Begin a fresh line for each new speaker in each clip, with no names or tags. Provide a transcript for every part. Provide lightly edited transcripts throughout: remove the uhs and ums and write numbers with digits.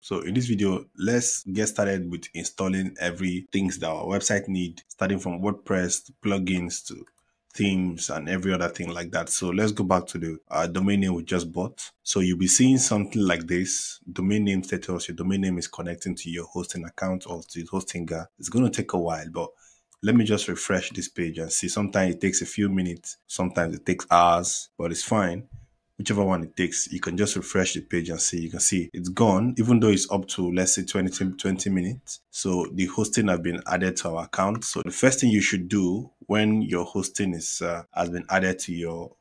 So in this video, let's get started with installing everything that our website need, starting from WordPress to plugins to themes and every other thing like that. So let's go back to the domain name we just bought. So you'll be seeing something like this: domain name status. Your domain name is connecting to your hosting account or to the hosting guy. It's going to take a while, but let me just refresh this page and see. Sometimes it takes a few minutes, sometimes it takes hours, but it's fine. Whichever one it takes, you can just refresh the page and see. You can see it's gone, even though it's up to, let's say, 20 minutes. So the hosting have been added to our account. So the first thing you should do when your hosting is has been added to your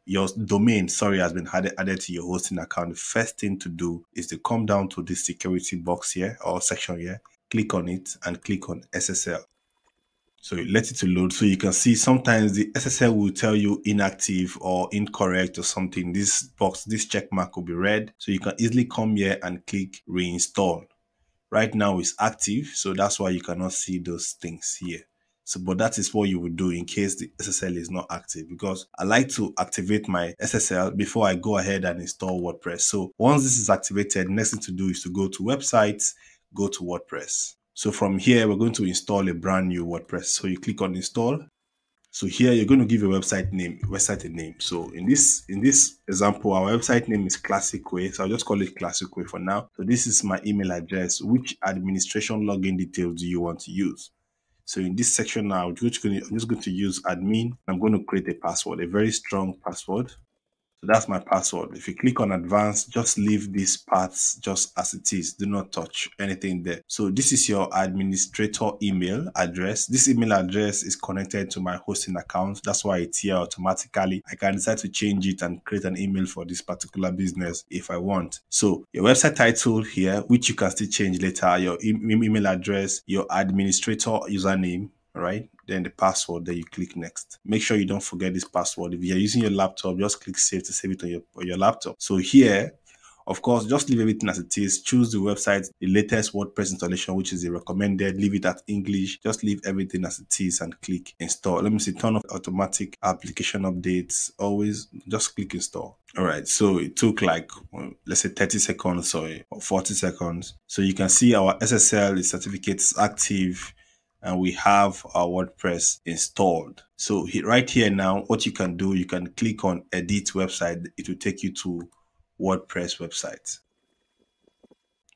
domain, has been added to your hosting account, the first thing to do is to come down to this security box here or section here, click on it and click on SSL. So let it to load. So you can see sometimes the SSL will tell you inactive or incorrect or something. This box, this check mark will be red. So you can easily come here and click reinstall. Right now it's active, so that's why you cannot see those things here. So, but that is what you would do in case the SSL is not active, because I like to activate my SSL before I go ahead and install WordPress. So once this is activated, next thing to do is to go to websites, go to WordPress. So from here, we're going to install a brand new WordPress. So you click on install. So here you're going to give your website a name. So in this example, our website name is Classic Way. So I'll just call it Classic Way for now. So this is my email address. Which administration login details do you want to use? So in this section now, I'm just going to use admin. I'm going to create a password, a very strong password. So that's my password. If you click on advanced, just leave these parts just as it is. Do not touch anything there. So this is your administrator email address. This email address is connected to my hosting account. That's why it's here automatically. I can decide to change it and create an email for this particular business if I want. So your website title here, which you can still change later, your email address, your administrator username, right? Then the password, then you click next. Make sure you don't forget this password. If you're using your laptop, just click save to save it on your laptop. So here, of course, just leave everything as it is. Choose the website, the latest WordPress installation, which is the recommended. Leave it at English. Just leave everything as it is and click install. Let me see, turn off automatic application updates. Always just click install. All right, so it took like, let's say 30 seconds or 40 seconds. So you can see our SSL certificate is active, and we have our WordPress installed. So right here now, what you can do, you can click on edit website. It will take you to WordPress website.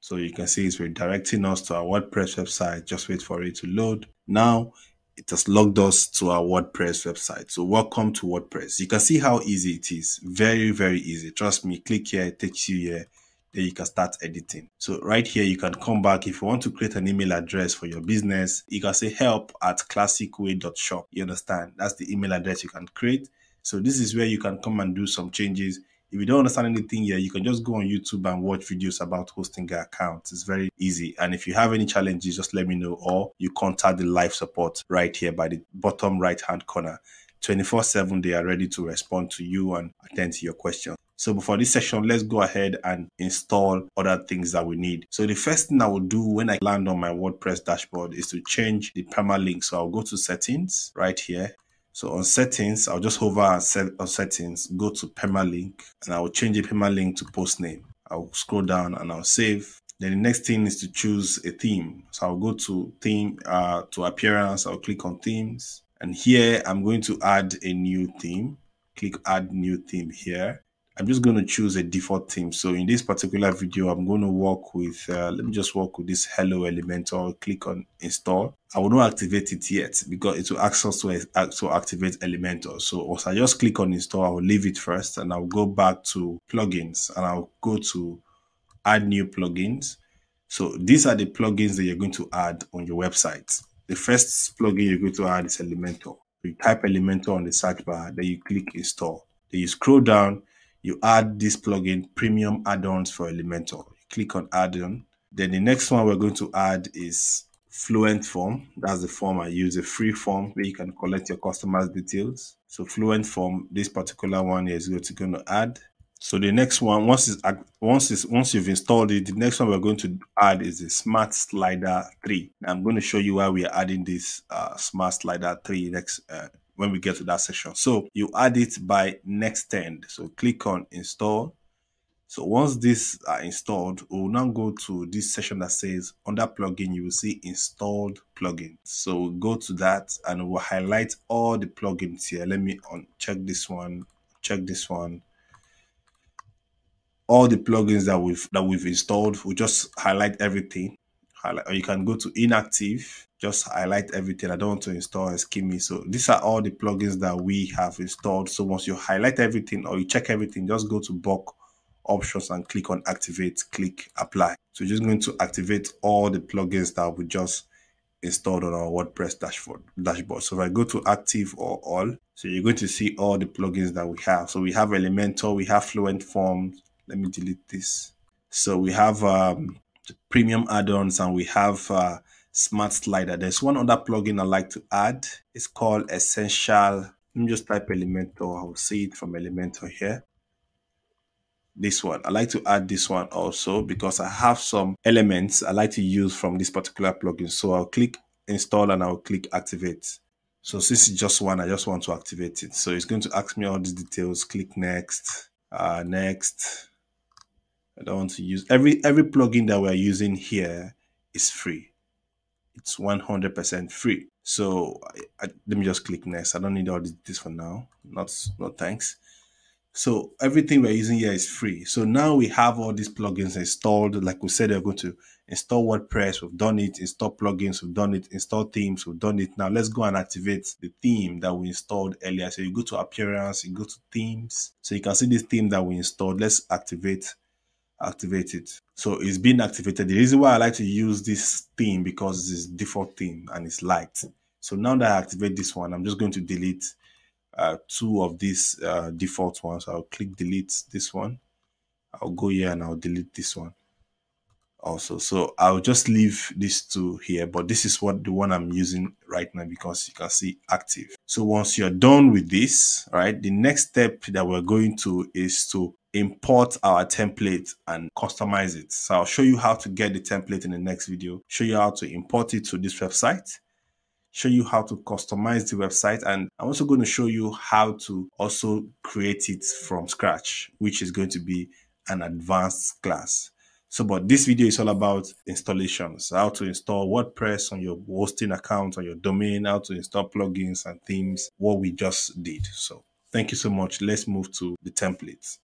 So you can see it's redirecting us to our WordPress website. Just wait for it to load. Now it has logged us to our WordPress website. So welcome to WordPress. You can see how easy it is. Very, very easy. Trust me, click here, it takes you here. Then you can start editing. So right here, you can come back. If you want to create an email address for your business, you can say help@classicway.shop. You understand? That's the email address you can create. So this is where you can come and do some changes. If you don't understand anything here, you can just go on YouTube and watch videos about hosting your account. It's very easy. And if you have any challenges, just let me know, or you contact the live support right here by the bottom right-hand corner. 24/7, they are ready to respond to you and attend to your questions. So before this session, let's go ahead and install other things that we need. So the first thing I will do when I land on my WordPress dashboard is to change the permalink. So I'll go to settings right here. So on settings, I'll just hover on settings, go to permalink, and I will change the permalink to post name. I'll scroll down and I'll save. Then the next thing is to choose a theme. So I'll go to theme, to appearance. I'll click on themes. And here I'm going to add a new theme. Click add new theme here. I'm just going to choose a default theme. So in this particular video, I'm going to work with, let me just work with this Hello Elementor. Click on install. I will not activate it yet because it will ask us to activate Elementor. So once I just click on install, I will leave it first and I'll go back to plugins and I'll go to add new plugins. So these are the plugins that you're going to add on your website. The first plugin you're going to add is Elementor. You type Elementor on the search bar, then you click install. Then you scroll down, you add this plugin, premium add-ons for Elementor. You click on add-on. Then the next one we're going to add is Fluent Form. That's the form I use, a free form where you can collect your customers' details. So Fluent Form, this particular one is going to add. So the next one, once you've installed it, the next one we're going to add is the Smart Slider 3. Now I'm going to show you why we are adding this Smart Slider 3 next when we get to that section. So you add it by next end. So click on install. So once these are installed, we'll now go to this section that says under plugin, you will see installed plugin. So we'll go to that and we'll highlight all the plugins here. Let me check this one, check this one. All the plugins that we've installed, we'll just highlight everything. Highlight, or you can go to inactive, just highlight everything. I don't want to install and skim me. So these are all the plugins that we have installed. So once you highlight everything or you check everything, just go to bulk options and click on activate, click apply. So you're just going to activate all the plugins that we just installed on our WordPress dashboard. So if I go to active or all, so you're going to see all the plugins that we have. So we have Elementor, we have Fluent Forms. Let me delete this. So we have premium add-ons and we have Smart Slider. There's one other plugin I like to add. It's called Essential. Let me just type Elementor. I'll see it from Elementor here. This one, I like to add this one also because I have some elements I like to use from this particular plugin. So I'll click install and I'll click activate. So since it's just one, I just want to activate it. So it's going to ask me all these details. Click next, next. I don't want to use every plugin that we're using here is free. It's 100% free. So let me just click next. I don't need all this for now. No thanks. So everything we're using here is free. So now we have all these plugins installed. Like we said, we're going to install WordPress. We've done it. Install plugins. We've done it. Install themes. We've done it. Now let's go and activate the theme that we installed earlier. So you go to appearance, you go to themes. So you can see this theme that we installed. Let's activate it. So it's been activated. The reason why I like to use this theme because it's default theme and it's light. So now that I activate this one, I'm just going to delete two of these default ones. I'll click delete this one. I'll go here and I'll delete this one also. So I'll just leave these two here, but this is what the one I'm using right now because you can see active. So once you're done with this, right, the next step that we're going to is to import our template and customize it. So I'll show you how to get the template in the next video, show you how to import it to this website, show you how to customize the website, and I'm also going to show you how to also create it from scratch, which is going to be an advanced class. So, but this video is all about installations, how to install WordPress on your hosting account, on your domain, how to install plugins and themes, what we just did. So thank you so much. Let's move to the templates.